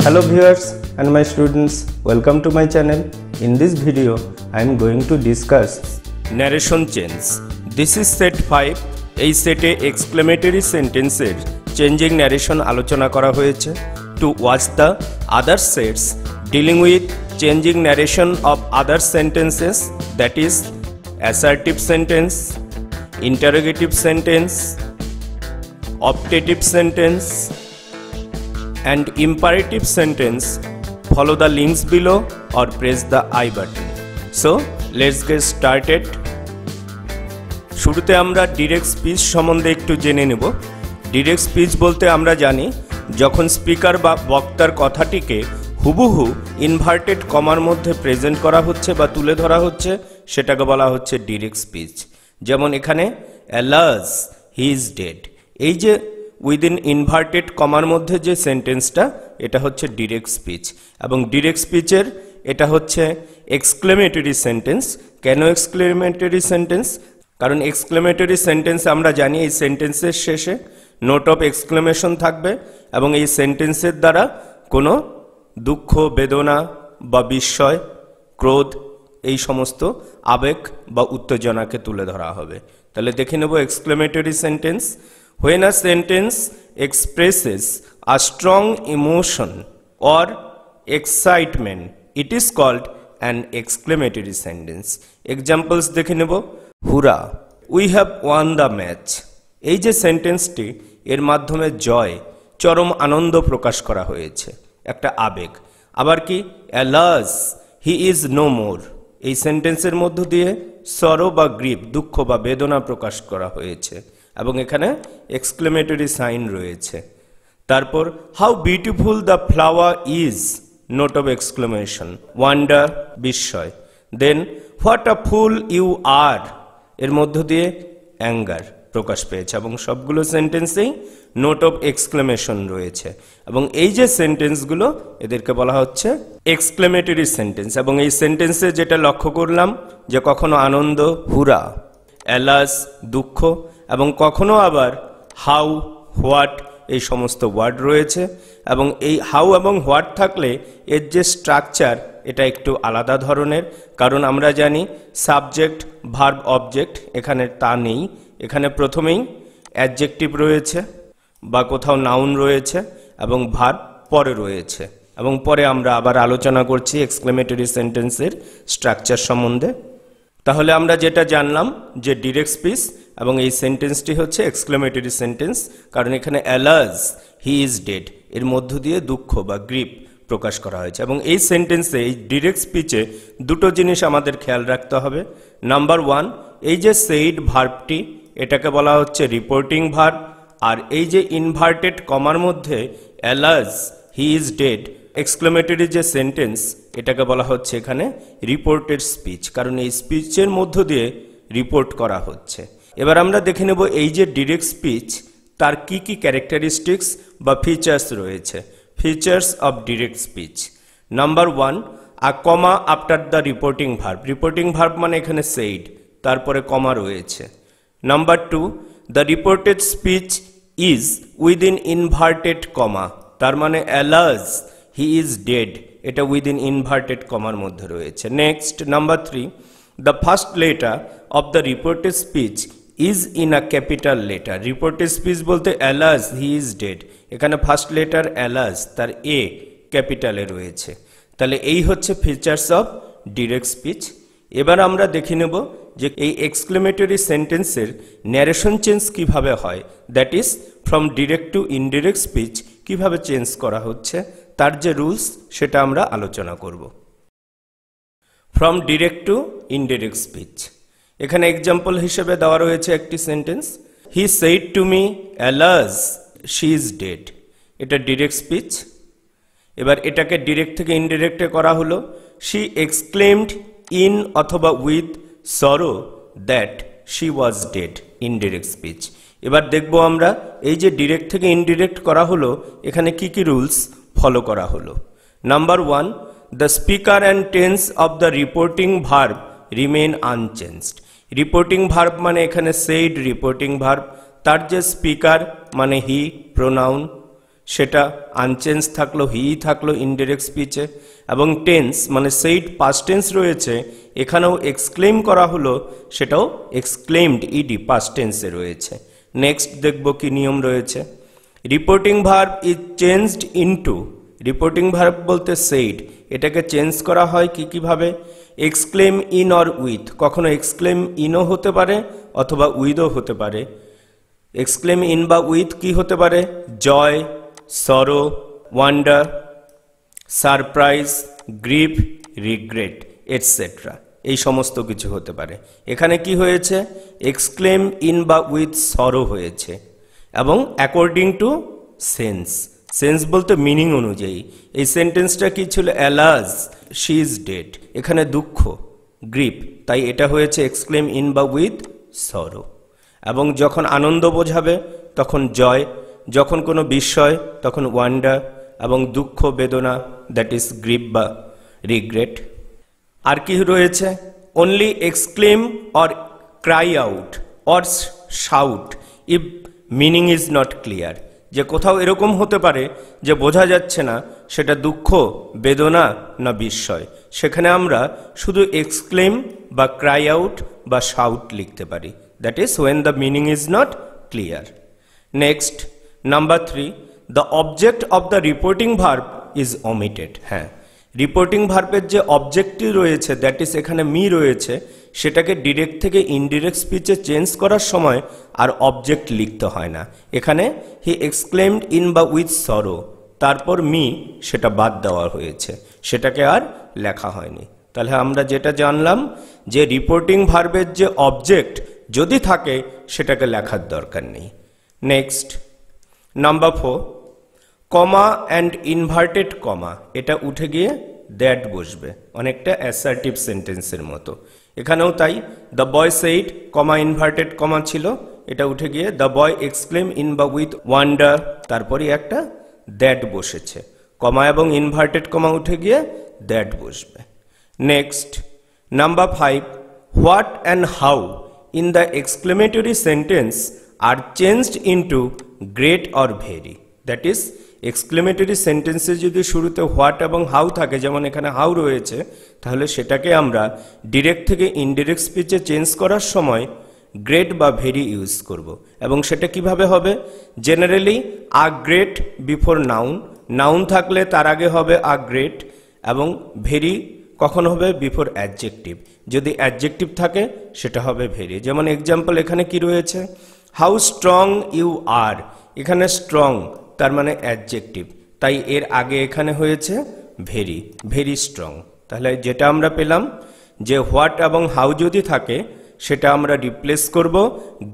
Hello viewers and my students, welcome to my channel. In this video, I am going to discuss narration change. This is set 5. এই সেটে exclamatory sentences changing narration আলোচনা করা হয়েছে. To watch the other sets dealing with changing narration of other sentences, that is assertive sentence, interrogative sentence, optative sentence and imperative sentence, follow the links below or press the I button. So let's get started. শুরুতে আমরা direct speech সম্বন্ধে একটু জেনে নেব। Direct speech বলতে আমরা জানি যখন স্পিকার বা বক্তার কথাটিকে হুবহু ইনভার্টেড কমার মধ্যে প্রেজেন্ট করা হচ্ছে বা তুলে ধরা হচ্ছে, সেটাকে বলা হচ্ছে ডিরেক্ট স্পিচ। যেমন এখানে অ্যালাস হি ইজ ডেড, এই যে উইদিন ইনভার্টেড কমার মধ্যে যে সেন্টেন্সটা, এটা হচ্ছে ডিরেক্ট স্পিচ। এবং ডিরেক্ট স্পিচের এটা হচ্ছে এক্সক্লেমেটরি সেন্টেন্স। কেন এক্সক্লেমেটরি সেন্টেন্স? কারণ এক্সক্লেমেটরি সেন্টেন্স আমরা জানি এই সেন্টেন্সের শেষে নোট অফ এক্সক্লেমেশন থাকবে এবং এই সেন্টেন্সের দ্বারা কোনো দুঃখ, বেদনা বা বিস্ময়, ক্রোধ, এই সমস্ত আবেগ বা উত্তেজনাকে তুলে ধরা হবে। তাহলে দেখে নেব exclamatory sentence. When a sentence expresses a strong emotion or excitement, it is called an exclamatory sentence. Examples দেখে নেব। হুরা, we have won the match। এই যে সেন্টেন্সটি, এর মাধ্যমে জয়, চরম আনন্দ প্রকাশ করা হয়েছে, একটা আবেগ। আবার কি alas he is no more, এই সেন্টেন্সের মধ্য দিয়ে সরো বা গ্রিপ, দুঃখ বা বেদনা প্রকাশ করা হয়েছে এবং এখানে এক্সক্লেমেটরি সাইন রয়েছে। তারপর how beautiful the flower is, note of exclamation, wonder, বিস্ময়। দেন হোয়াট আ ফুল ইউ আর, এর মধ্য দিয়ে অ্যাঙ্গার প্রকাশ পেয়েছে এবং সবগুলো সেন্টেন্সেই নোট অফ এক্সক্লেমেশন রয়েছে। এবং এই যে সেন্টেন্সগুলো, এদেরকে বলা হচ্ছে এক্সক্লেমেটরি সেন্টেন্স। এবং এই সেন্টেন্সে যেটা লক্ষ্য করলাম যে কখনো আনন্দ, হুরা, অ্যালাস, দুঃখ, এবং কখনো আবার হাউ, হোয়াট, এই সমস্ত ওয়ার্ড রয়েছে। এবং এই হাউ এবং হোয়াট থাকলে এর যে স্ট্রাকচার, এটা একটু আলাদা ধরনের। কারণ আমরা জানি সাবজেক্ট, ভার্ব, অবজেক্ট, এখানে তা নেই। এখানে প্রথমেই অ্যাডজেক্টিভ রয়েছে বা কোথাও নাউন রয়েছে এবং ভার্ব পরে রয়েছে। এবং পরে আমরা আবার আলোচনা করছি এক্সক্লেমেটরি সেন্টেন্সের স্ট্রাকচার সম্বন্ধে। তাহলে আমরা যেটা জানলাম যে ডিরেক্ট স্পিচ এবং এই সেন্টেন্সটি হচ্ছে এক্সক্লেমেটরি সেন্টেন্স, কারণ এখানে অ্যালাস হি ইজ ডেড, এর মধ্য দিয়ে দুঃখ বা গ্রিপ প্রকাশ করা হয়েছে। এবং এই সেন্টেন্সে, এই ডিরেক্ট স্পিচে দুটো জিনিস আমাদের খেয়াল রাখতে হবে। নাম্বার ওয়ান, এই যে সেইড ভার্বটি, এটাকে বলা হচ্ছে রিপোর্টিং ভার্ব। আর এই যে ইনভার্টেড কমার মধ্যে alas he is dead, exclamatory যে সেন্টেন্স, এটাকে বলা হচ্ছে এখানে রিপোর্টেড স্পিচ, কারণ এই স্পিচের মধ্য দিয়ে রিপোর্ট করা হচ্ছে। এবার আমরা দেখে নেব এই যে ডিরেক্ট স্পিচ, তার কি কি ক্যারেক্টারিস্টিক্স বা ফিচার্স রয়েছে। Features of direct speech. Number one, a comma after the reporting verb. Reporting verb মানে এখানে সেইড, তারপরে কমা রয়েছে। Number two, the reported speech is within inverted comma, তার মানে অ্যালাস হি ইজ ডেড, এটা within inverted কমার মধ্যে রয়েছে। Next, number three, the first letter of the reported speech is in a capital letter. Reported speech বলতে alas he is dead, এখানে first letter alas, তার এ ক্যাপিটালে রয়েছে। তাহলে এই হচ্ছে ফিচার্স অফ ডিরেক্ট স্পিচ। এবার আমরা দেখে নেব যে এই এক্সক্লেমেটরি সেন্টেন্সের ন্যারেশন চেঞ্জ কিভাবে হয়, that is from direct to indirect speech কিভাবে চেঞ্জ করা হচ্ছে, তার যে রুলস, সেটা আমরা আলোচনা করব। From direct to indirect speech, এখানে এক্সাম্পল হিসেবে দেওয়া রয়েছে একটি sentence, he said to me alas she is dead, এটা ডিরেক্ট স্পিচ। এবার এটাকে ডিরেক্ট থেকে ইনডিরেক্টে করা হলো, শি এক্সক্লেমড ইন অথবা with sorrow that she was dead, indirect speech. এবার দেখব আমরা এই যে ডিরেক্ট থেকে ইনডিরেক্ট করা হলো, এখানে কি কি রুলস ফলো করা হলো। Number one, the speaker and tense of the reporting verb remain unchanged. Reporting verb মানে এখানে সেইড রিপোর্টিং ভার্ব, তার যে স্পিকার মানে হি, প্রোনাউন, সেটা আনচেঞ্জ থাকলো, হি থাকলো ইনডিরেক্ট স্পিচে, এবং টেন্স মানে সেইড পাস্ট টেন্স রয়েছে, এখানেও এক্সক্লেম করা হলো, সেটাও এক্সক্লেমড ইডি পাস্ট টেন্সে রয়েছে। নেক্সট দেখব কি নিয়ম রয়েছে। Reporting verb is changed into, reporting verb বলতে সেইড, এটাকে চেঞ্জ করা হয় কিভাবে? এক্সক্লেম ইন অর উইথ, কখনো এক্সক্লেম ইনও হতে পারে অথবা উইথও হতে পারে। এক্সক্লেম ইন বা উইথ কি হতে পারে? জয়, সরো, wonder, surprise, grieve, regret etcetera, এই সমস্ত কিছু হতে পারে। এখানে কি হয়েছে? এক্সক্লেম ইন বা উইথ সরো হয়েছে, এবং অ্যাকর্ডিং টু সেন্স, সেন্স বলতে মিনিং অনুযায়ী। এই সেন্টেন্সটা কি ছিল? অ্যালাস শি ইজ ডেড, এখানে দুঃখ, গ্রিভ, তাই এটা হয়েছে এক্সক্লেম ইন বা উইথ সরো। এবং যখন আনন্দ বোঝাবে তখন জয়, যখন কোনো বিস্ময় তখন ওয়ান্ডার, এবং দুঃখ বেদনা দ্যাট ইজ গ্রিভ বা রিগ্রেট। আর কি রয়েছে? Only exclaim or cry out or shout if meaning is not clear, যে কোথাও এরকম হতে পারে যে বোঝা যাচ্ছে না সেটা দুঃখ, বেদনা না বিস্ময়, সেখানে আমরা শুধু এক্সক্লেম বা ক্রাই আউট বা শাউট লিখতে পারি, that is when the meaning is not clear. Next number 3, the object of the reporting verb is omitted. হ্যাঁ, রিপোর্টিং ভার্বের যে অবজেক্টটি রয়েছে দ্যাট ইজ এখানে মি রয়েছে, সেটাকে ডিরেক্ট থেকে ইনডিরেক্ট স্পিচে চেঞ্জ করার সময় আর অবজেক্ট লিখতে হয় না। এখানে হি এক্সক্লেমড ইন বা উইথ সরো, তারপর মি, সেটা বাদ দেওয়া হয়েছে, সেটাকে আর লেখা হয়নি। তাহলে আমরা যেটা জানলাম যে রিপোর্টিং ভার্বের যে অবজেক্ট যদি থাকে সেটাকে লেখার দরকার নেই। Next number 4, comma and inverted comma, এটা উঠে গিয়ে দ্যাট বসবে, অনেকটা অ্যাসার্টিভ সেন্টেন্সের মতো। এখানেও তাই, the boy said comma inverted কমা ছিল, এটা উঠে গিয়ে দ্য বয় এক্সক্লেম ইন বা উইথ ওয়ান্ডার, তারপরই একটা দ্যাট বসেছে, কমা এবং ইনভার্টেড কমা উঠে গিয়ে দ্যাট বসবে। Next number 5, what and how in the exclamatory sentence are changed into great or very, that is exclamatory সেন্টেন্সে যদি শুরুতে হোয়াট এবং হাউ থাকে, যেমন এখানে হাউ রয়েছে, তাহলে সেটাকে আমরা ডিরেক্ট থেকে ইনডিরেক্ট স্পিচে চেঞ্জ করার সময় গ্রেট বা ভেরি ইউজ করব। এবং সেটা কিভাবে হবে? Generally a great before noun, noun থাকলে তার আগে হবে আ গ্রেট, এবং ভেরি কখন হবে? বিফোর অ্যাডজেক্টিভ, যদি অ্যাডজেক্টিভ থাকে সেটা হবে ভেরি। যেমন এক্সাম্পল এখানে কি রয়েছে? হাউ স্ট্রং ইউ আর, এখানে স্ট্রং তার মানে অ্যাডজেক্টিভ, তাই এর আগে এখানে হয়েছে ভেরি, ভেরি স্ট্রং। তাহলে যেটা আমরা পেলাম যে হোয়াট এবং হাউ যদি থাকে সেটা আমরা রিপ্লেস করব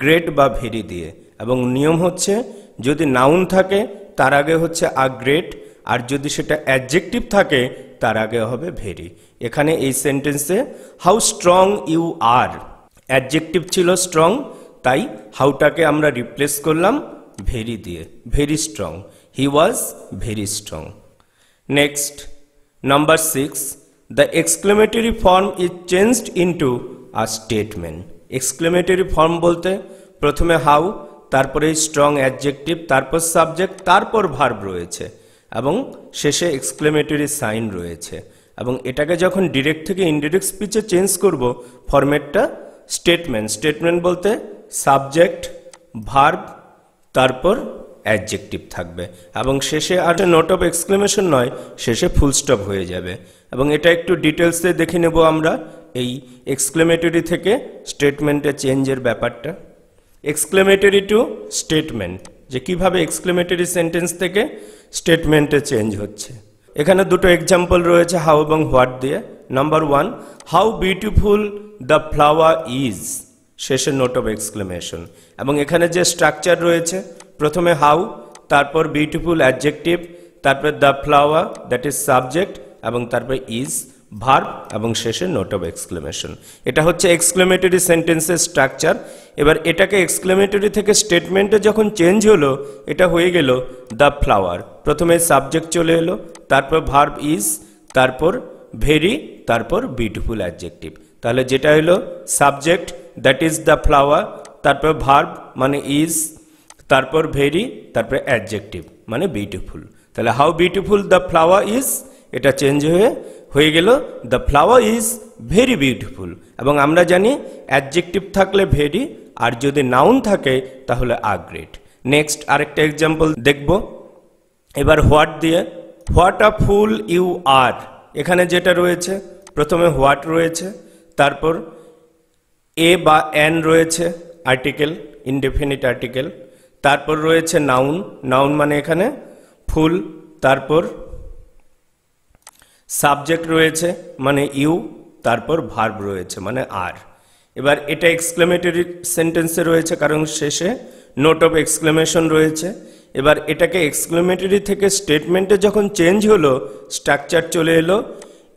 গ্রেট বা ভেরি দিয়ে, এবং নিয়ম হচ্ছে যদি নাউন থাকে তার আগে হচ্ছে আ গ্রেট, আর যদি সেটা অ্যাডজেক্টিভ থাকে তার আগে হবে ভেরি। এখানে এই সেন্টেন্সে how strong you are, adjective ছিল স্ট্রং, তাই হাউটাকে আমরা রিপ্লেস করলাম ভেরি দিয়ে, very strong, he was very strong. Next number 6, the exclamatory form is changed into a statement. Exclamatory form বলতে প্রথমে হাউ, তারপরে স্ট্রং অ্যাডজেক্টিভ, তারপর সাবজেক্ট, তারপর ভার্ব রয়েছে, এবং শেষে এক্সক্লেমেটরি সাইন রয়েছে। এবং এটাকে যখন ডিরেক্ট থেকে ইনডিরেক্ট স্পিচে চেঞ্জ করব, ফরম্যাটটা স্টেটমেন্ট। স্টেটমেন্ট বলতে সাবজেক্ট, ভার্ব, তারপর অ্যাডজেক্টিভ থাকবে, এবং শেষে আর নোট অফ এক্সক্লেমেশন নয়, শেষে ফুল স্টপ হয়ে যাবে। এবং এটা একটু ডিটেলসে দেখে নেব আমরা এই এক্সক্লেমেটরি থেকে স্টেটমেন্টে চেঞ্জের ব্যাপারটা। এক্সক্লেমেটরি টু স্টেটমেন্ট, যে কিভাবে এক্সক্লেমেটরি সেন্টেন্স থেকে স্টেটমেন্টে চেঞ্জ হচ্ছে। এখানে দুটো এক্সাম্পল রয়েছে হাউ এবং হোয়াট দিয়ে। Number 1, how beautiful the flower is, শেষে নোট অফ এক্সক্লেমেশন। এবং এখানে যে স্ট্রাকচার রয়েছে, প্রথমে হাউ, তারপর বিউটিফুল অ্যাডজেক্টিভ, তারপর the flower that is subject, এবং তারপর ইজ ভার্ব, এবং শেষে নোট অফ এক্সক্লেমেশন। এটা হচ্ছে এক্সক্লেমেটরি সেন্টেন্সের স্ট্রাকচার। এবার এটাকে এক্সক্লেমেটরি থেকে স্টেটমেন্টে যখন চেঞ্জ হলো, এটা হয়ে গেল দ্য ফ্লাওয়ার, প্রথমে সাবজেক্ট চলে এলো, তারপর ভার্ব ইজ, তারপর ভেরি, তারপর বিউটিফুল অ্যাডজেক্টিভ। তাহলে যেটা হলো subject that is the flower, তারপর ভার্ব মানে ইজ, তারপর ভেরি, তারপর অ্যাডজেক্টিভ মানে বিউটিফুল। তাহলে how beautiful the flower is, এটা চেঞ্জ হয়ে গেল the flower is very beautiful. এবং আমরা জানি অ্যাডজেক্টিভ থাকলে ভেরি, আর যদি নাউন থাকে তাহলে আর গ্রেট। নেক্সট আরেকটা এক্সাম্পল দেখব এবার হোয়াট দিয়ে। What a full you are, এখানে যেটা রয়েছে প্রথমে হোয়াট রয়েছে, তারপর এ বা এন রয়েছে আর্টিকেল, ইনডেফিনিট আর্টিকেল, তারপর রয়েছে নাউন, নাউন মানে এখানে ফুল, তারপর সাবজেক্ট রয়েছে মানে ইউ, তারপর ভার্ব রয়েছে মানে আর। এবার এটা এক্সক্লেমেটরি সেন্টেন্সে রয়েছে কারণ শেষে নোট অফ এক্সক্লেমেশন রয়েছে। এবার এটাকে এক্সক্লেমেটরি থেকে স্টেটমেন্টে যখন চেঞ্জ হলো, স্ট্রাকচার চলে এলো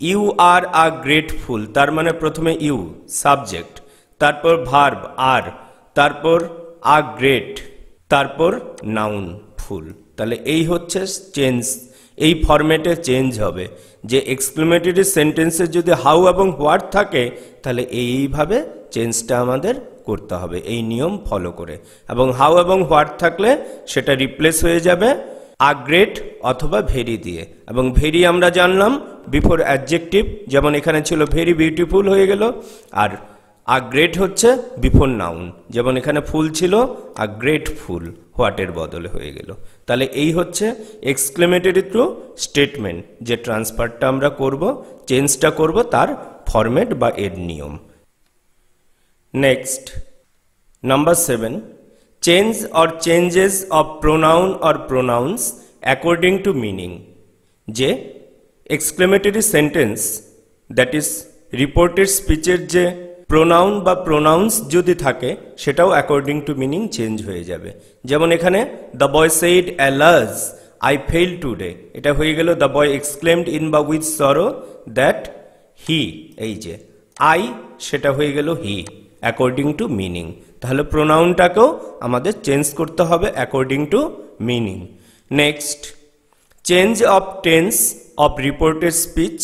ইউ আর আ গ্রেটফুল, তার মানে প্রথমে ইউ সাবজেক্ট, তারপর ভার্ব আর, তারপর আ গ্রেট, তারপর নাউন ফুল। তাহলে এই হচ্ছে চেঞ্জ, এই ফরম্যাটে চেঞ্জ হবে যে এক্সক্লেমেটরি সেন্টেন্সে যদি হাউ এবং হোয়াট থাকে তাহলে এইভাবে চেঞ্জটা আমাদের করতে হবে এই নিয়ম ফলো করে, এবং হাউ এবং হোয়াট থাকলে সেটা রিপ্লেস হয়ে যাবে আ গ্রেট অথবা ভেরি দিয়ে। এবং ভেরি আমরা জানলাম বিফোর অ্যাডজেক্টিভ, যেমন এখানে ছিল ভেরি বিউটিফুল হয়ে গেল, আর আ গ্রেট হচ্ছে বিফোর নাউন, যেমন এখানে ফুল ছিল আ গ্রেট ফুল হোয়াটের বদলে হয়ে গেল। তাহলে এই হচ্ছে এক্সক্লেমেটরি টু স্টেটমেন্ট যে ট্রান্সফারটা আমরা করব, চেঞ্জটা করব তার ফরম্যাট বা এর নিয়ম। Next number 7, change or changes of pronoun or pronouns according to meaning. যে exclamatory sentence that is reported স্পিচের যে প্রোনাউন বা প্রোনাউন্স যদি থাকে সেটাও অ্যাকর্ডিং টু মিনিং চেঞ্জ হয়ে যাবে। যেমন এখানে the boy said alas I fail today, এটা হয়ে গেল দ্য বয় এক্সক্লেমড ইন বা উইথ সরো দ্যাট হি, এই যে আই সেটা হয়ে গেল হি অ্যাকর্ডিং টু মিনিং। তাহলে প্রোনাউনটাকেও আমাদের চেঞ্জ করতে হবে according to meaning. Next change of tense of reported speech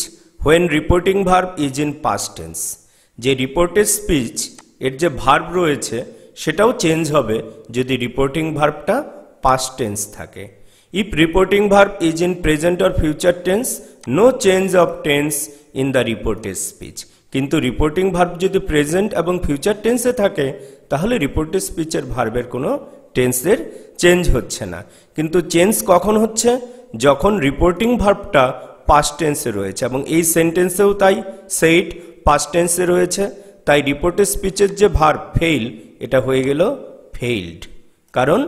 when reporting verb is in past tense. যে রিপোর্টেড স্পিচ এর যে ভার্ব রয়েছে সেটাও চেঞ্জ হবে যদি রিপোর্টিং ভার্বটা পাস্ট টেন্স থাকে। If reporting verb is in present or future tense no change of tense in the reported speech. কিন্তু রিপোর্টিং ভার্ব যদি প্রেজেন্ট এবং ফিউচার টেন্সে থাকে তাহলে রিপোর্টেড স্পিচের ভার্বের কোনো টেন্সের চেঞ্জ হচ্ছে না। কিন্তু চেঞ্জ কখন হচ্ছে? যখন রিপোর্টিং ভার্বটা পাস্ট টেন্সে রয়েছে, এবং এই সেন্টেন্সেও তাই সেইড পাস্ট টেন্সে রয়েছে, তাই রিপোর্টেড স্পিচের যে ভার্ব ফেইল এটা হয়ে গেল ফেইলড, কারণ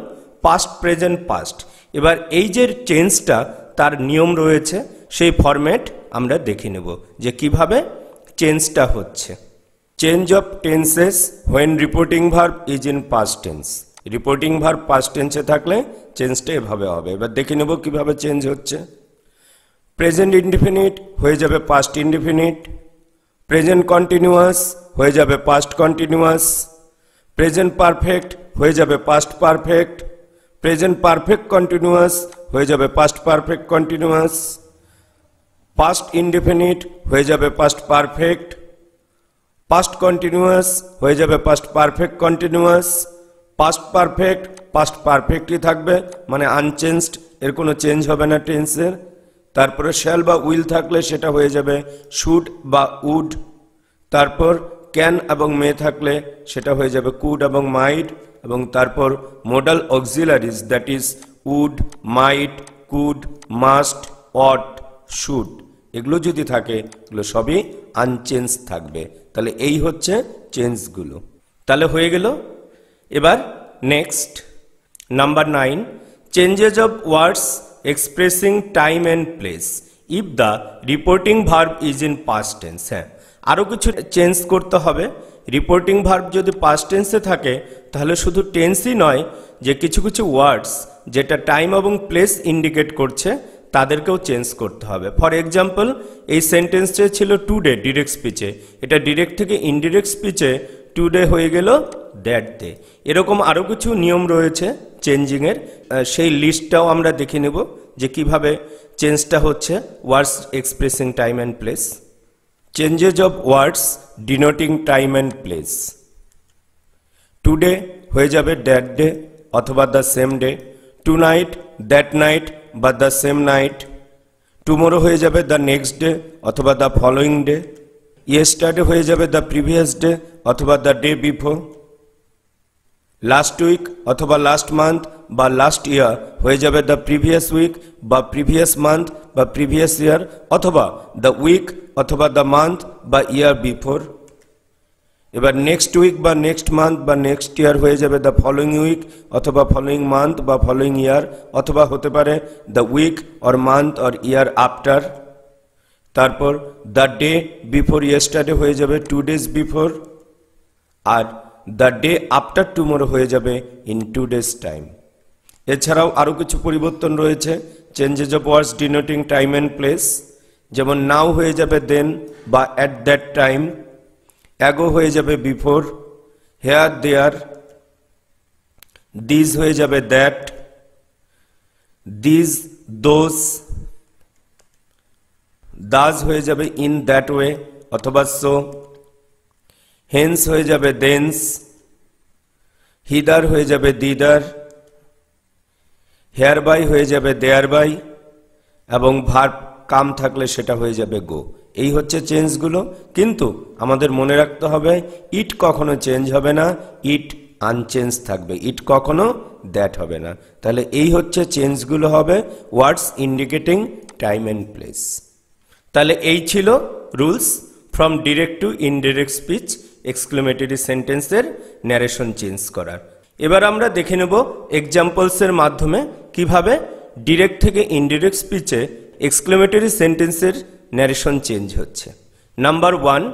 পাস্ট প্রেজেন্ট পাস্ট। এবার এই যে চেঞ্জটা তার নিয়ম রয়েছে, সেই ফরম্যাট আমরা দেখে নেব যে কিভাবে চেঞ্জটা হচ্ছে। Change of tenses when reporting verb is in past tense. Reporting verb past টেন্সে থাকলে চেঞ্জটা এভাবে হবে। এবার দেখে নেব কিভাবে চেঞ্জ হচ্ছে। প্রেজেন্ট ইনডিফিনিট হয়ে যাবে পাস্ট ইনডিফিনিট, প্রেজেন্ট কন্টিনিউয়াস হয়ে যাবে পাস্ট কন্টিনিউয়াস, প্রেজেন্ট পারফেক্ট হয়ে যাবে past perfect, present perfect continuous হয়ে যাবে past perfect continuous, past indefinite হয়ে যাবে পাস্ট পারফেক্ট, পাস্ট কন্টিনিউয়াস হয়ে যাবে past perfect continuous, past perfect past পারফেক্টই থাকবে মানে আনচেঞ্জড, এর কোনো চেঞ্জ হবে না টেন্সের। তারপরে শ্যাল বা উইল থাকলে সেটা হয়ে যাবে শুড বা উড, তারপর ক্যান এবং মে থাকলে সেটা হয়ে যাবে কুড এবং মাইট, এবং তারপর modal auxiliaries that is would, might, could, must, ought, should, এগুলো যদি থাকে এগুলো সবই আনচেঞ্জ থাকবে। তাহলে এই হচ্ছে চেঞ্জগুলো। তাহলে হয়ে গেল। এবার next number 9, changes of words expressing time and place if the reporting verb is in past tense. হ্যাঁ, আরও কিছু চেঞ্জ করতে হবে। রিপোর্টিং ভার্ব যদি পাস্ট টেন্সে থাকে তাহলে শুধু টেন্সই নয়, যে কিছু কিছু ওয়ার্ডস যেটা টাইম এবং প্লেস ইন্ডিকেট করছে তাদেরকেও চেঞ্জ করতে হবে। ফর এক্সাম্পল, এই সেন্টেন্সটা ছিল টুডে ডিরেক্ট স্পিচে, এটা ডিরেক্ট থেকে ইনডিরেক্ট স্পিচে টুডে হয়ে গেল দ্যাট ডে। এরকম আরও কিছু নিয়ম রয়েছে চেঞ্জিংয়ের, সেই লিস্টটাও আমরা দেখে নেব যে কিভাবে চেঞ্জটা হচ্ছে words expressing time and place. Changes of words denoting time and place. Today হয়ে যাবে দ্যাট ডে অথবা the same day, tonight, that night বা দ্য সেম নাইট। টুমোরো হয়ে যাবে দ্য নেক্সট ডে অথবা দ্য ফলোয়িং ডে। ইয়েস্টারডে হয়ে যাবে the previous day অথবা the day before. Last week অথবা লাস্ট মান্থ বা লাস্ট ইয়ার হয়ে যাবে দ্য প্রিভিয়াস উইক বা প্রিভিয়াস মান্থ বা প্রিভিয়াস ইয়ার অথবা দ্য উইক অথবা দ্য মান্থ বা ইয়ার বিফোর। এবার নেক্সট উইক বা নেক্সট মান্থ বা নেক্সট ইয়ার হয়ে যাবে দ্য ফলোয়িং উইক অথবা ফলোয়িং মান্থ বা ফলোয়িং ইয়ার অথবা হতে পারে the week or month or year after. তারপর দ্য ডে বিফোর ইয়েস্টারডে হয়ে যাবে 2 days বিফোর। আর দ্য ডে আফটার টুমোরো হয়ে যাবে ইন 2 days টাইম। এছাড়াও আরও কিছু পরিবর্তন রয়েছে, changes of words denoting time and place, যেমন নাও হয়ে যাবে দেন বা অ্যাট দ্যাট টাইম। অ্যাগো হয়ে যাবে বিফোর। Hair there. দিস হয়ে যাবে দ্যাট। This those. দাস হয়ে যাবে ইন দ্যাট ওয়ে অথবা সো। হেন্স হয়ে যাবে দেন্স। হিদার হয়ে যাবে দিদার। হেয়ার বাই হয়ে যাবে দেয়ার বাই এবং ভার্ব কাম থাকলে সেটা হয়ে যাবে গো। এই হচ্ছে চেঞ্জগুলো, কিন্তু আমাদের মনে রাখতে হবে ইট কখনো চেঞ্জ হবে না, ইট আনচেঞ্জ থাকবে, ইট কখনো দ্যাট হবে না। তাহলে এই হচ্ছে চেঞ্জগুলো হবে ওয়ার্ডস ইন্ডিকেটিং টাইম অ্যান্ড প্লেস। তাহলে এই ছিল rules from direct to indirect speech exclamatory সেন্টেন্সের ন্যারেশন চেঞ্জ করার। এবার আমরা দেখে নেব এক্সাম্পলসের মাধ্যমে কিভাবে ডিরেক্ট থেকে ইনডিরেক্ট স্পিচে এক্সক্লেমেটরি সেন্টেন্সের ন্যারেশন চেঞ্জ হচ্ছে। Number 1,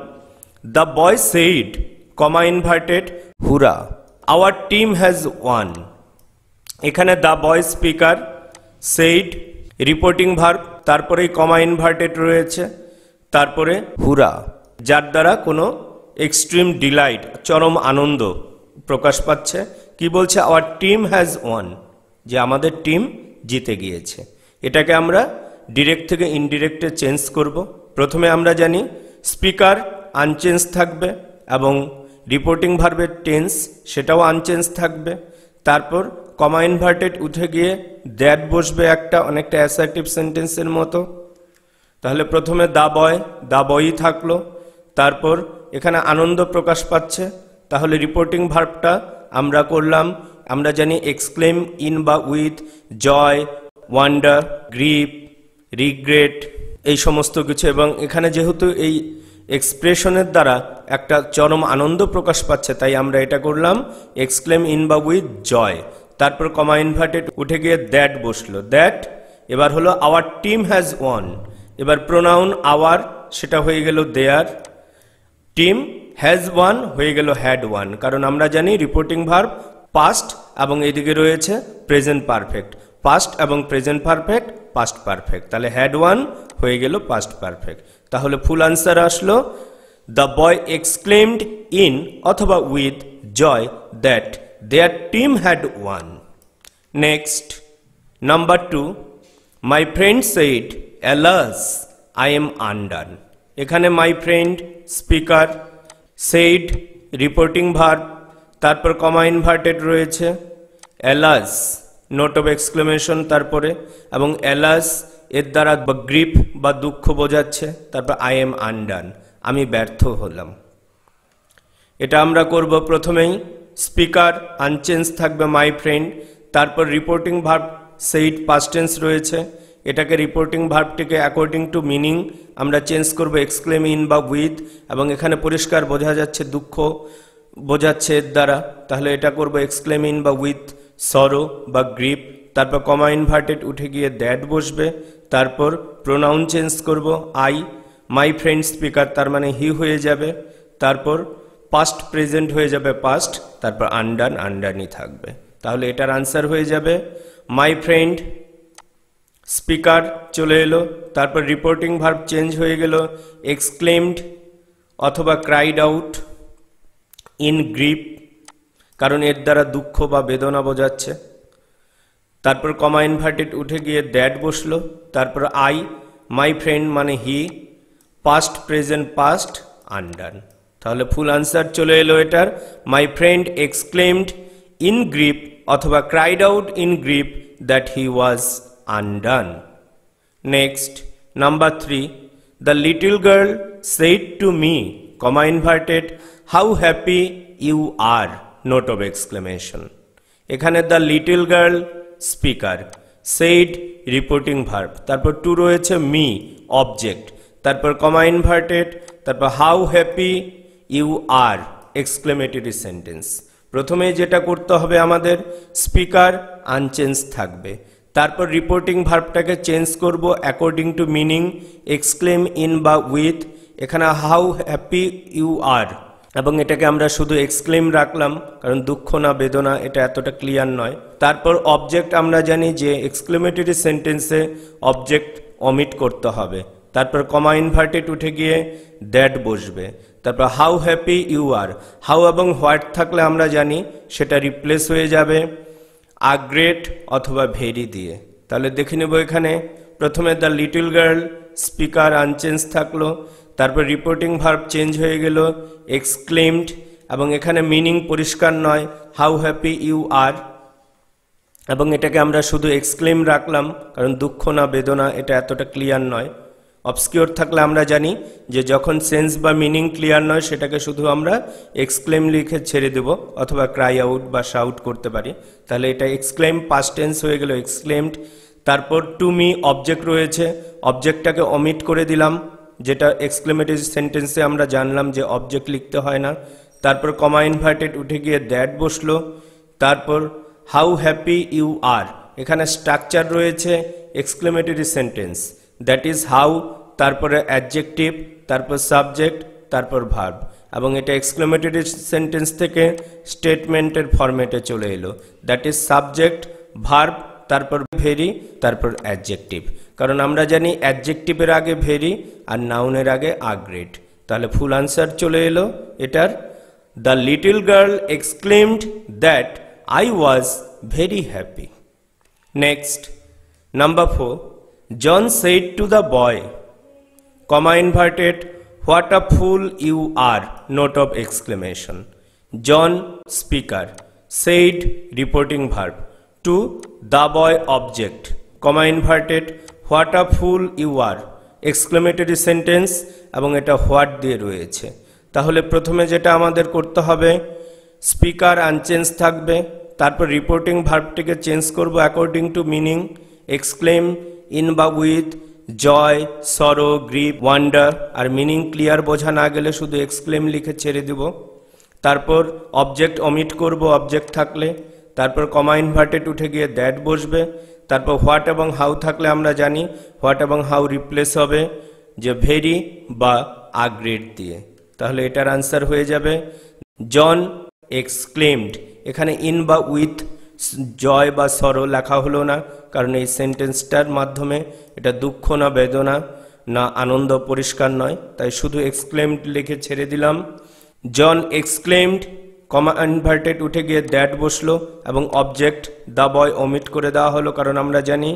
the boy said, comma inverted, hurrah, our team has won. এখানে the boy speaker, said reporting verb, তারপরেই কমা ইনভার্টেড রয়েছে, তারপরে হুরা, যার দ্বারা কোনো এক্সট্রিম ডিলাইট, চরম আনন্দ প্রকাশ পাচ্ছে। কি বলছে? আওয়ার টিম হ্যাজ ওয়ান, যে আমাদের টিম জিতে গিয়েছে। এটাকে আমরা ডিরেক্ট থেকে ইনডিরেক্টে চেঞ্জ করব। প্রথমে আমরা জানি স্পিকার আনচেঞ্জ থাকবে এবং রিপোর্টিং ভার্বের টেন্স সেটাও আনচেঞ্জ থাকবে। তারপর কমা ইনভার্টেড উঠে গিয়ে দ্যাট বসবে, একটা অনেকটা অ্যাসার্টিভ সেন্টেন্সের মতো। তাহলে প্রথমে দা বয়ই থাকলো, তারপর এখানে আনন্দ প্রকাশ পাচ্ছে, তাহলে রিপোর্টিং ভার্বটা আমরা করলাম, আমরা জানি এক্সক্লেম ইন বা with, joy, wonder, grief, regret, এই সমস্ত কিছু। এবং এখানে যেহেতু এই এক্সপ্রেশনের দ্বারা একটা চরম আনন্দ প্রকাশ পাচ্ছে, তাই আমরা এটা করলাম এক্সক্লেম ইন বা উইথ জয়। তারপর কমা ইনভার্টেড উঠে গিয়ে দ্যাট বসলো, দ্যাট। এবার হলো আওয়ার টিম হ্যাজ ওয়ান, এবার প্রোনাউন আওয়ার সেটা হয়ে গেল দেয়ার, টিম হ্যাজ ওয়ান হয়ে গেল হ্যাড ওয়ান, কারণ আমরা জানি রিপোর্টিং ভার্ব পাস্ট এবং এদিকে রয়েছে প্রেজেন্ট পারফেক্ট, পাস্ট এবং প্রেজেন্ট পারফেক্ট, পাস্ট পারফেক্ট, তাহলে হ্যাড ওয়ান হয়ে গেল পাস্ট পারফেক্ট। তাহলে ফুল আনসার আসলো দ্য বয় এক্সক্লেমড ইন অথবা with joy that their team had won. Next, number 2, my friend said alas I am undone. এখানে my friend speaker, said reporting verb, তারপর comma inverted রয়েছে, alas note of exclamation তারপরে, এবং alas এর দ্বারা grip বা দুঃখ বোঝাচ্ছে, তারপর আই এম আনডান, আমি ব্যর্থ হলাম। এটা আমরা করব প্রথমেই স্পিকার আনচেঞ্জ থাকবে মাই ফ্রেন্ড, তারপর reporting verb said past tense রয়েছে, এটাকে রিপোর্টিং ভার্বটিকে অ্যাকর্ডিং টু মিনিং আমরা চেঞ্জ করব এক্সক্লেম ইন বা উইথ, এবং এখানে পরিষ্কার বোঝা যাচ্ছে দুঃখ বোঝাচ্ছে এর দ্বারা, তাহলে এটা করব এক্সক্লেম ইন বা উইথ সরো বা গ্রিপ। তারপর কমা ইনভার্টেড উঠে গিয়ে দ্যাট বসবে, তারপর প্রোনাউন চেঞ্জ করব আই, মাই ফ্রেন্ড স্পিকার তার মানে হি হয়ে যাবে, তারপর পাস্ট প্রেজেন্ট হয়ে যাবে পাস্ট, তারপর আন্ডান আন্ডারই থাকবে। তাহলে এটার আনসার হয়ে যাবে মাই ফ্রেন্ড স্পিকার চলে এলো, তারপর রিপোর্টিং ভার্ব চেঞ্জ হয়ে গেল এক্সক্লেমড অথবা ক্রাইড আউট ইন গ্রিপ, কারণ এর দ্বারা দুঃখ বা বেদনা বোঝাচ্ছে। তারপর কমা ইনভার্টেড উঠে গিয়ে দ্যাট বসলো, তারপর আই, মাই ফ্রেন্ড মানে he, past present past, undone. তাহলে ফুল আনসার চলে এলো এটার, my friend exclaimed in grief অথবা cried out in grief that he was undone. Next, number 3. The little girl said to me, comma inverted, how happy you are, note of exclamation. এখানে the little girl speaker, said reporting verb, তারপর to রয়েছে me object, তারপর comma inverted, তারপর how happy you are exclamatory sentence. প্রথমে যেটা করতে হবে আমাদের স্পিকার আনচেঞ্জ থাকবে, তারপর রিপোর্টিং ভার্বটাকে চেঞ্জ করব according to meaning, exclaim in বা উইথ, এখানে হাউ হ্যাপি ইউ আর, এবং এটাকে আমরা শুধু এক্সক্লেম রাখলাম কারণ দুঃখ না বেদনা এটা এতটা ক্লিয়ার নয়। তারপর অবজেক্ট আমরা জানি যে এক্সক্লেমেটরি সেন্টেন্সে অবজেক্ট অমিট করতে হবে, তারপর কমা ইনভার্টেড উঠে গিয়ে দ্যাট বসবে, তারপর how happy you are, how এবং হোয়াট থাকলে আমরা জানি সেটা রিপ্লেস হয়ে যাবে আ গ্রেট অথবা ভেরি দিয়ে। তাহলে দেখে নেব এখানে প্রথমে the little girl speaker unchange থাকলো, তারপর রিপোর্টিং ভার্ব চেঞ্জ হয়ে গেল এক্সক্লেমড, এবং এখানে মিনিং পরিষ্কার নয় হাউ হ্যাপি ইউ আর, এবং এটাকে আমরা শুধু এক্সক্লেম রাখলাম কারণ দুঃখ না বেদনা এটা এতটা ক্লিয়ার নয়। অবস্কিওর থাকলে আমরা জানি যে যখন সেন্স বা মিনিং ক্লিয়ার নয় সেটাকে শুধু আমরা এক্সক্লেম লিখে ছেড়ে দেব অথবা ক্রাই আউট বা শাউট করতে পারি। তাহলে এটা এক্সক্লেম পাস্ট টেন্স হয়ে গেল এক্সক্লেমড। তারপর টু মি অবজেক্ট রয়েছে, অবজেক্টটাকে অমিট করে দিলাম, যেটা এক্সক্লেমেটরি সেন্টেন্সে আমরা জানলাম যে অবজেক্ট লিখতে হয় না। তারপর কমা ইনভার্টেড উঠে গিয়ে দ্যাট বসলো, তারপর হাউ হ্যাপি ইউ আর, এখানে স্ট্রাকচার রয়েছে exclamatory sentence, that is how, তারপরে অ্যাডজেক্টিভ, তারপর সাবজেক্ট, তারপর ভার্ব, এবং এটা এক্সক্লেমেটরি সেন্টেন্স থেকে স্টেটমেন্টের ফরম্যাটে চলে এলো, দ্যাট ইজ সাবজেক্ট, ভার্ব, তারপর ভেরি, তারপর অ্যাডজেক্টিভ, কারণ আমরা জানি অ্যাডজেক্টিভের আগে ভেরি আর নাউনের আগে আ গ্রেট। তাহলে ফুল আনসার চলে এলো এটার, the little girl exclaimed that I was very happy. Next, number 4. John said to the boy, comma inverted, what a fool you are, note of exclamation. John speaker, said reporting verb, to the boy object, comma inverted, what a fool you are exclamatory sentence, এবং এটা what দিয়ে রয়েছে। তাহলে প্রথমে যেটা আমাদের করতে হবে স্পিকার আনচেঞ্জ থাকবে, তারপর রিপোর্টিং ভার্বটিকে চেঞ্জ করব according to meaning, exclaim in বা উইথ, জয়, সরো, গ্রিপ, ওয়ান্ডার, আর মিনিং ক্লিয়ার বোঝা না গেলে শুধু এক্সক্লেম লিখে ছেড়ে দিব। তারপর অবজেক্ট অমিট করব অবজেক্ট থাকলে, তারপর কমা ইনভার্টেড উঠে গিয়ে দ্যাট বসবে, তারপর হোয়াট এবং হাউ থাকলে আমরা জানি হোয়াট এবং হাউ রিপ্লেস হবে যে ভেরি বা আ গ্রেট দিয়ে। তাহলে এটার আনসার হয়ে যাবে জন এক্সক্লেমড, এখানে ইন বা উইথ জয় বা সরো লেখা হলো না কারণ এই সেন্টেন্সটার মাধ্যমে এটা দুঃখ না বেদনা না আনন্দ পরিষ্কার নয়, তাই শুধু এক্সক্লেমড লিখে ছেড়ে দিলাম। জন এক্সক্লেমড, কমা ইনভার্টেড উঠে গিয়ে দ্যাট বসলো, এবং অবজেক্ট দ্য বয় অমিট করে দেওয়া হলো কারণ আমরা জানি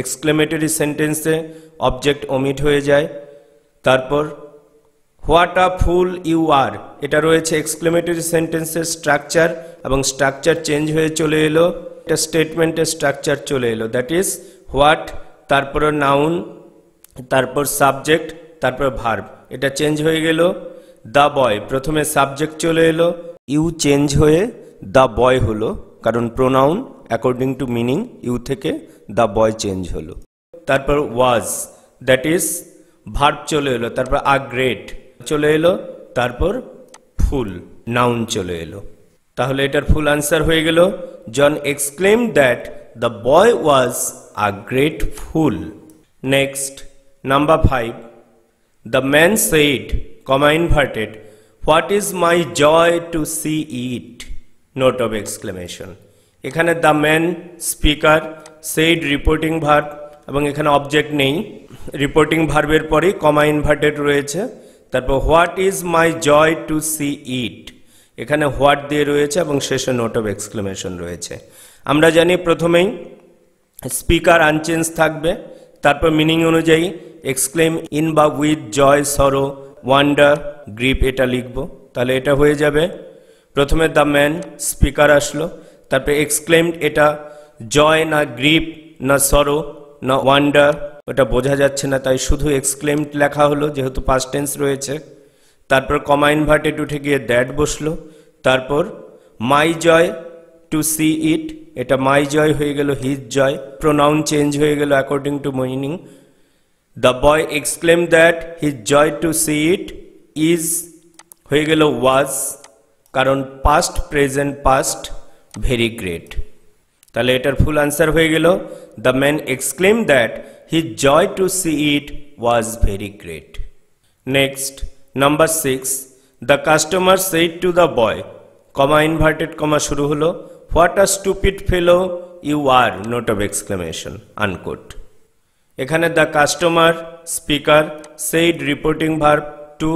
এক্সক্লেমেটরি সেন্টেন্সে অবজেক্ট অমিট হয়ে যায়। তারপর what a full you are, এটা রয়েছে এক্সক্লেমেটরি সেন্টেন্সের স্ট্রাকচার, এবং স্ট্রাকচার চেঞ্জ হয়ে চলে এলো, এটা স্টেটমেন্টের স্ট্রাকচার চলে এলো, দ্যাট ইজ হোয়াট, তারপর নাউন, তারপর সাবজেক্ট, তারপর ভার্ব, এটা চেঞ্জ হয়ে গেল দ্য বয়, প্রথমে সাবজেক্ট চলে এলো, ইউ চেঞ্জ হয়ে দ্য বয় হলো কারণ pronoun according to meaning you থেকে দ্য বয় চেঞ্জ হলো। তারপর ওয়াজ, দ্যাট ইজ ভার্ব চলে এলো, তারপর আ গ্রেট চলে এলো, তারপর ফুল নাউন চলে এলো। তাহলে এটার ফুল আনসার হয়ে গেল John exclaim that the boy was a great fool. Next, number 5. The man said, comma inverted, what is my joy to see it, note of exclamation. এখানে the man speaker, said reporting verb, এবং এখানে object নেই, reporting ভার্বের পরেই কমা inverted রয়েছে, তারপর what is my joy to see it, এখানে what দিয়ে রয়েছে এবং শেষে নোট অফ এক্সক্লেমেশন রয়েছে। আমরা জানি প্রথমেই স্পিকার আনচেঞ্জ থাকবে, তারপর মিনিং অনুযায়ী এক্সক্লেম ইন বা উইথ জয়, সরো, ওয়ান্ডার, গ্রিপ এটা লিখব। তাহলে এটা হয়ে যাবে প্রথমে দ্য ম্যান স্পিকার আসলো, তারপরে এক্সক্লেমড এটা জয় না গ্রিপ না সরো না ওয়ান্ডার ওটা বোঝা যাচ্ছে না, তাই শুধু এক্সক্লেমড লেখা হলো যেহেতু পাস্ট টেন্স রয়েছে। তারপর কমা ইনভার্টেড উঠে গিয়ে দ্যাট বসলো। তারপর মাই জয় টু সি ইট, এটা মাই জয় হয়ে গেল হিজ জয়, প্রোনাউন চেঞ্জ হয়ে গেল according to meaning. The boy exclaim that his joy to see it is হয়ে গেল ওয়াজ, কারণ past present past very great. তাহলে এটার ফুল আনসার হয়ে গেল the man exclaim that his joy to see it was very great. Next number 6, the customer said to the boy, comma inverted comma শুরু হলো, what a stupid fellow you are, note of exclamation unquote. এখানে the customer speaker, said reporting verb to,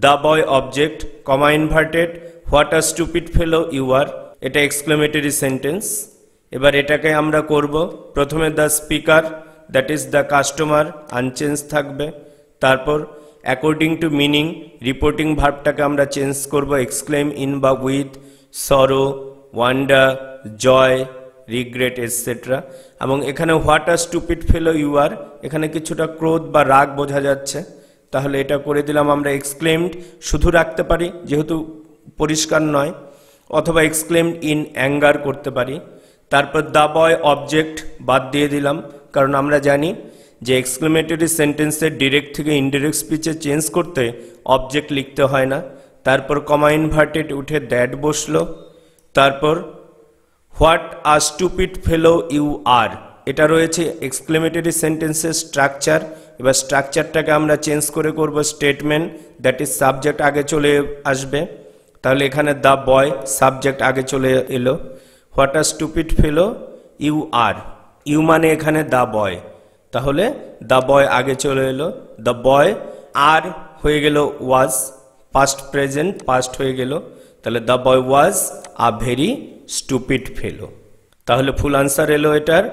the boy object, comma inverted, what a stupid fellow you are, এটা exclamatory sentence. এবার এটাকে আমরা করব, প্রথমে the speaker that is the customer unchange থাকবে, তারপর according to meaning reporting ভার্বটাকে আমরা চেঞ্জ করব এক্সক্লেম ইন বা with, sorrow, wonder, joy, regret etcetera. এবং এখানে what a stupid fellow you are, এখানে কিছুটা ক্রোধ বা রাগ বোঝা যাচ্ছে, তাহলে এটা করে দিলাম আমরা এক্সক্লেমড শুধু রাখতে পারি যেহেতু পরিষ্কার নয়, অথবা এক্সক্লেমড ইন অ্যাঙ্গার করতে পারি। তারপর দ্য বয় অবজেক্ট বাদ দিয়ে দিলাম, কারণ আমরা জানি যে এক্সক্লেমেটরি সেন্টেন্সের ডিরেক্ট থেকে ইনডিরেক্ট স্পিচে চেঞ্জ করতে অবজেক্ট লিখতে হয় না। তারপর কমা ইনভার্টেড উঠে দ্যাট বসলো। তারপর what a stupid fellow you are, এটা রয়েছে এক্সক্লেমেটরি সেন্টেন্সের স্ট্রাকচার। এবার স্ট্রাকচারটাকে আমরা চেঞ্জ করে করব স্টেটমেন্ট, দ্যাট ইজ সাবজেক্ট আগে চলে আসবে, তাহলে এখানে দ্য বয় সাবজেক্ট আগে চলে এলো, what a stupid fellow you are, you মানে এখানে দ্য বয়, তাহলে দ্য বয় আগে চলে এলো, দ্য বয় আর হয়ে গেল ওয়াজ, পাস্ট প্রেজেন্ট পাস্ট হয়ে গেল, তাহলে the boy was a very stupid fellow. তাহলে ফুল আনসার এলো এটার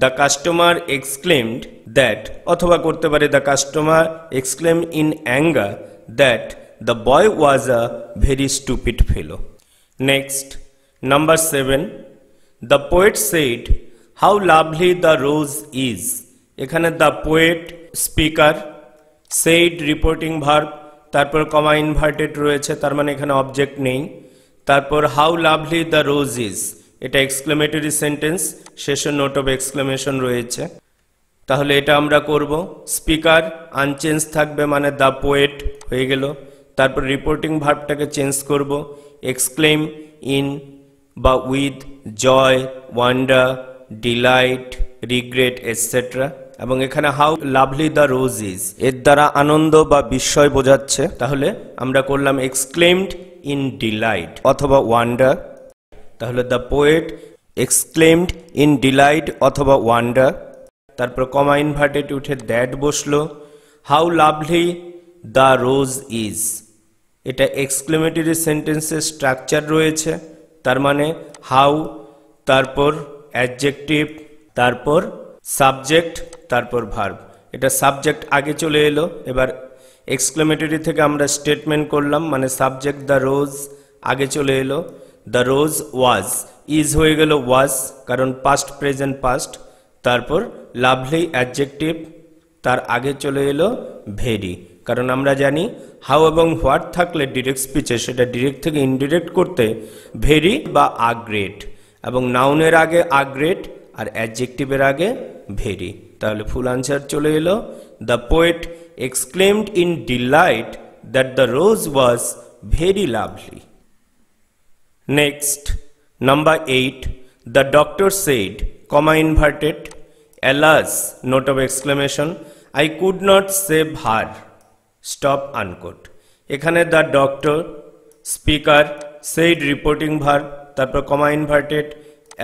দ্য কাস্টমার এক্সক্লেমড দ্যাট, অথবা করতে পারে the customer exclaim in anger that the boy was a very stupid fellow. Next number 7, the poet said how lovely the rose is, এখানে the poet speaker, said reporting verb, তারপর comma inverted রয়েছে, তার মানে এখানে object নেই। তারপর how lovely the rose is, এটা exclamatory sentence, শেষে নোট অফ এক্সক্লেমেশন রয়েছে, তাহলে এটা আমরা করব। স্পিকার আনচেঞ্জ থাকবে মানে দ্য পোয়েট হয়ে গেল, তারপর রিপোর্টিং ভার্বটাকে চেঞ্জ করব এক্সক্লেম ইন বা with, joy, wonder, delight, regret etcetera. এবং এখানে how lovely the rose is এর দ্বারা আনন্দ বা বিস্ময় বোঝাচ্ছে, তাহলে আমরা করলাম এক্সক্লেমড ইন ডিলাইট অথবা ওয়ান্ডার, তাহলে the poet exclaimed in delight অথবা ওয়ান্ডার। তারপর কমা ইনভার্টেড উঠে দ্যাট বসলো, how lovely the rose is, এটা এক্সক্লেমেটরি সেন্টেন্সের স্ট্রাকচার রয়েছে, তার মানে হাউ, তারপর অ্যাডজেক্টিভ, তারপর সাবজেক্ট, তারপর ভার্ব, এটা সাবজেক্ট আগে চলে এলো। এবার এক্সক্লেমেটরি থেকে আমরা স্টেটমেন্ট করলাম, মানে সাবজেক্ট দ্য রোজ আগে চলে এলো, দ্য রোজ ওয়াজ, ইজ হয়ে গেল ওয়াজ কারণ পাস্ট প্রেজেন্ট পাস্ট, তারপর লাভলি অ্যাডজেক্টিভ, তার আগে চলে এলো ভেরি, কারণ আমরা জানি হাউ এবং হোয়াট থাকলে ডিরেক্ট স্পিচে সেটা ডিরেক্ট থেকে ইনডিরেক্ট করতে ভেরি বা আ গ্রেট, এবং নাউনের আগে আ গ্রেট আর অ্যাডজেক্টিভের আগে ভেরি, তাহলে ফুল আনসার চলে এলো the poet exclaimed in delight that the rose was very lovely. Next number 8, the doctor said, comma inverted, alas, note of exclamation, I could not save her, stop unquote। এখানে the doctor speaker, said reporting verb, তারপর comma inverted,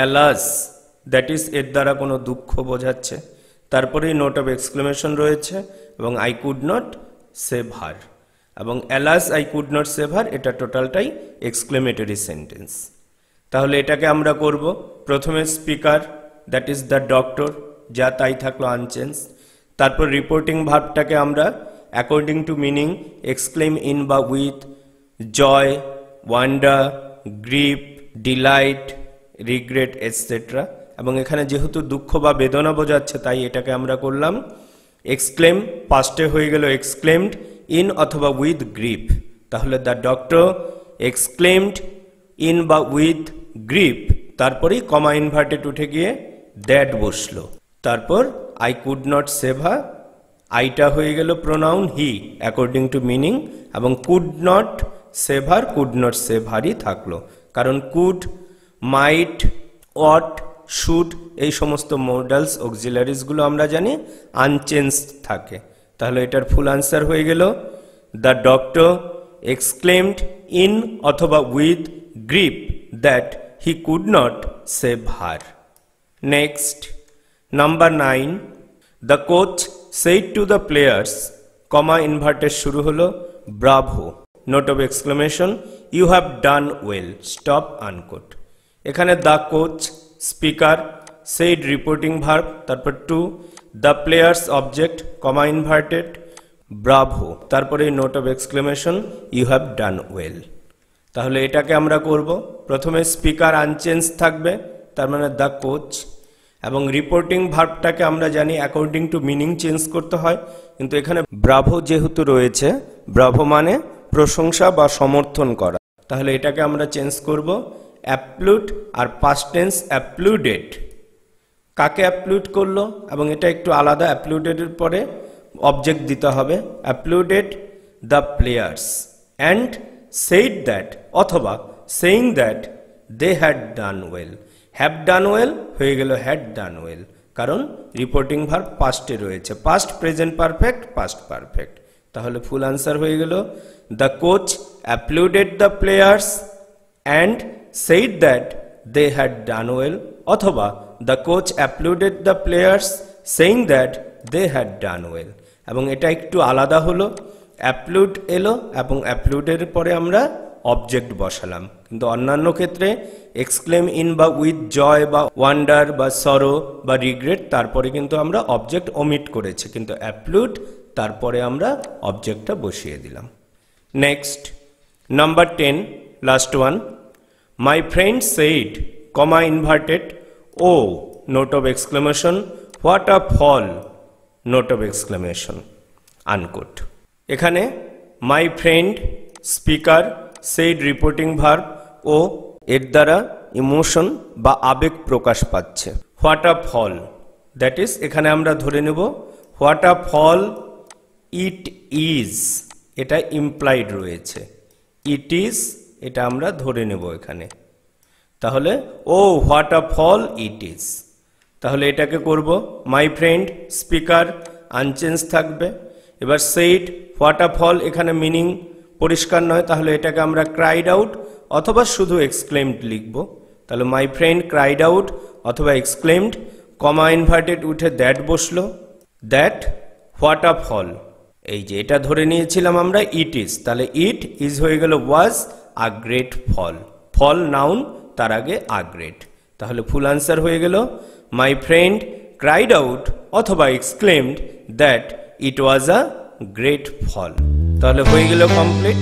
alas that is এর দ্বারা কোনো দুঃখ বোঝাচ্ছে, তারপরেই note of exclamation রয়েছে এবং আই কুড নট সেভ হার, এবং alas I could not save her এটা টোটালটাই এক্সক্লেমেটরি সেন্টেন্স। তাহলে এটাকে আমরা করব, প্রথমে speaker that is the doctor, যা তাই থাকলো আনচেঞ্জ, তারপর রিপোর্টিং ভার্বটাকে আমরা according to meaning exclaim in বা with, joy, wonder, grief, delight, regret etcetera, এবং এখানে যেহেতু দুঃখ বা বেদনা বোঝাচ্ছে তাই এটাকে আমরা করলাম এক্সক্লেম, পাস্টে হয়ে গেল এক্সক্লেমড ইন অথবা উইথ গ্রিফ। তাহলে দ্য ডক্টর এক্সক্লেমড ইন বা উইথ গ্রিফ, তারপরেই কমা ইনভার্টেড উঠে গিয়ে দ্যাট বসলো। তারপর I could not save her, আইটা হয়ে গেল pronoun he according to meaning, এবং could not save her, could not save হারই থাকলো, কারণ কুড, মাইট, অট, শুড এই সমস্ত মোডালস অক্সিলারিজগুলো আমরা জানি আনচেঞ্জড থাকে। তাহলে এটার ফুল আনসার হয়ে গেল দ্য ডক্টর এক্সক্লেমড ইন অথবা with grief that he could not save her. Next, number 9, the coach said to the players, comma inverted শুরু হলো, bravo, note of exclamation, you have done well, stop unquote. এখানে the coach speaker, said reporting verb, তারপর to, the players object, comma inverted, bravo, তারপরে note of exclamation, you have done well. তাহলে এটাকে আমরা করব, প্রথমে স্পিকার আনচেঞ্জ থাকবে, তার মানে দ্য কোচ, এবং রিপোর্টিং ভার্বটাকে আমরা জানি অ্যাকর্ডিং টু মিনিং চেঞ্জ করতে হয়, কিন্তু এখানে ব্রাভো যেহেতু রয়েছে, ব্রাভো মানে প্রশংসা বা সমর্থন করা, তাহলে এটাকে আমরা চেঞ্জ করব অ্যাপ্লুড, আর পাস্ট টেন্স অ্যাপ্লুডেড। কাকে অ্যাপ্লুড করলো, এবং এটা একটু আলাদা, অ্যাপ্লুডেডের পরে অবজেক্ট দিতে হবে, applauded the players and said that, অথবা saying that they had done well. Have done well হয়ে গেল হ্যাড ডান ওয়েল, কারণ রিপোর্টিং ভার্ব পাস্টে রয়েছে, past, present perfect, past perfect. তাহলে ফুল আনসার হয়ে গেল the coach applauded the players and said that they had done well, অথবা the coach applauded the players saying that they had done well. এবং এটা একটু আলাদা হলো, অ্যাপ্লুড এলো এবং অ্যাপ্লুডের পরে আমরা অবজেক্ট বসালাম, কিন্তু অন্যান্য ক্ষেত্রে এক্সক্লেম ইন বা উইথ জয় বা ওয়ান্ডার বা সরো বা রিগ্রেট, তারপরে কিন্তু আমরা অবজেক্ট ওমিট করেছি, কিন্তু অ্যাপ্লুড তারপরে আমরা অবজেক্টটা বসিয়ে দিলাম। Next, number 10, last one, my friend said, comma inverted, oh, note of exclamation, what a fall, note of exclamation, unquote. এখানে my friend speaker, said reporting verb, oh এর দ্বারা ইমোশন বা আবেগ প্রকাশ পাচ্ছে। What a fall, that is, এখানে আমরা ধরে নেব what a fall it is, এটা ইমপ্লাইড রয়েছে, ইট ইজ এটা আমরা ধরে নেব এখানে। তাহলে ও what a fall it is, তাহলে এটাকে করব মাই ফ্রেন্ড স্পিকার আনচেঞ্জ থাকবে। এবার সেইড হোয়াট আ ফল, এখানে মিনিং পরিষ্কার নয়, তাহলে এটাকে আমরা ক্রাইড আউট অথবা শুধু এক্সক্লেমড লিখব। তাহলে মাই ফ্রেন্ড ক্রাইড আউট অথবা এক্সক্লেমড, কমা ইনভার্টেড উঠে দ্যাট বসলো, দ্যাট হোয়াট আ ফল, এই যে এটা ধরে নিয়েছিলাম আমরা ইট ইজ, তাহলে ইট ইজ হয়ে গেল ওয়াজ a great fall, fall noun, তার আগে আ গ্রেট। তাহলে ফুল আনসার হয়ে গেল মাই ফ্রেন্ড ক্রাইড আউট অথবা exclaimed that it was a great fall. তাহলে হয়ে গেল কমপ্লিট।